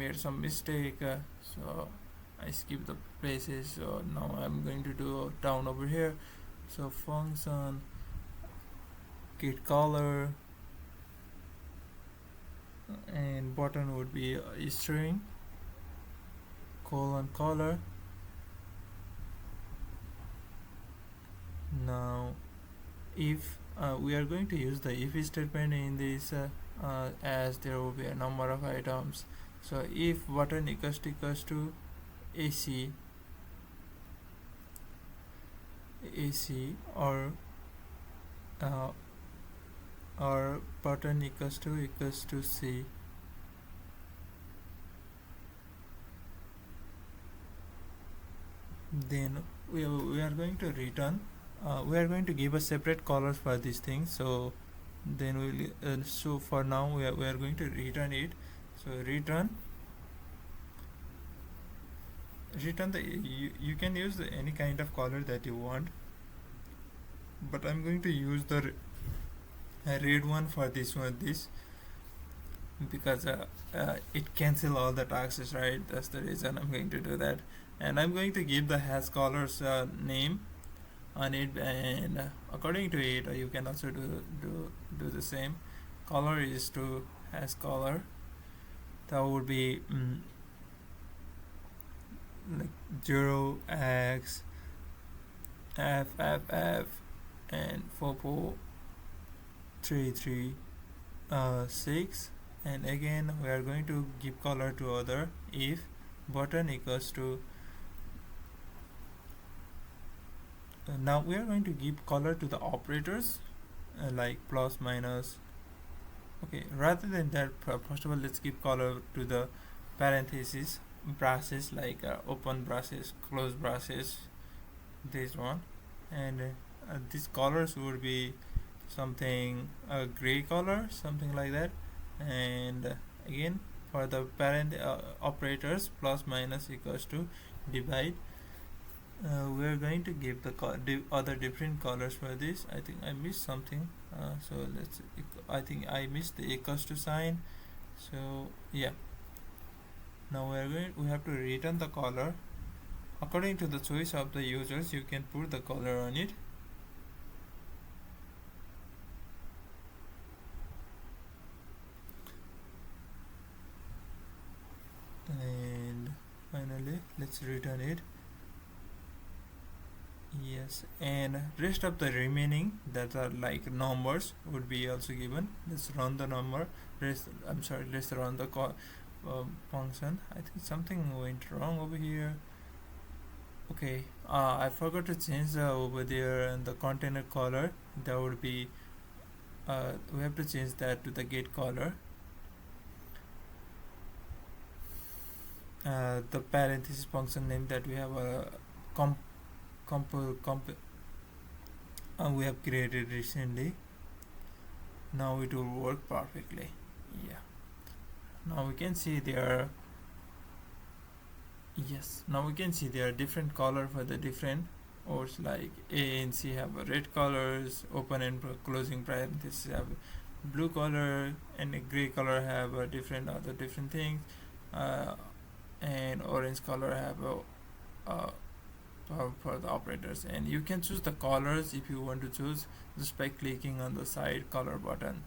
made some mistake, so I skip the places. So now I'm going to do down over here. So function get color, and button would be string colon color. Now if we are going to use the if statement in this, as there will be a number of items. So if button equals to AC uh, or button equals to C, then we are going to return, we are going to give a separate colors for these things. So then we'll so for now we are going to return it. So return the you can use any kind of color that you want, but I'm going to use the red one for this because it cancel all the taxes, right? That's the reason I'm going to do that. And I'm going to give the hash colors name on it, and according to it you can also do the same. Color is to hash color, that would be like 0x f and 4.33 6. And again we are going to give color to other if button equals to now we are going to give color to the operators, like plus minus. Okay, rather than that, first of all let's give color to the parentheses braces, like open braces, close braces, this one. And these colors would be something gray color, something like that. And again for the parent operators, plus minus equals to divide, we are going to give the other different colors for this. I think I missed something, so let's I think I missed the equals to sign. So yeah, now we have to return the color according to the choice of the users. You can put the color on it. And finally let's return it. Yes, and rest of the remaining that are like numbers would be also given. Let's run the number. Let's run the function. I think something went wrong over here. Okay, I forgot to change over there and the container color. That would be we have to change that to the get color. The parenthesis function name that we have comp we have created recently. Now it will work perfectly. Yeah, now we can see there. Yes, now we can see there are different color for the different words, like A and C have red colors, open and closing parentheses have blue color, and a gray color have a different other different things, and orange color have for the operators. And you can choose the colors if you want to choose just by clicking on the side color button.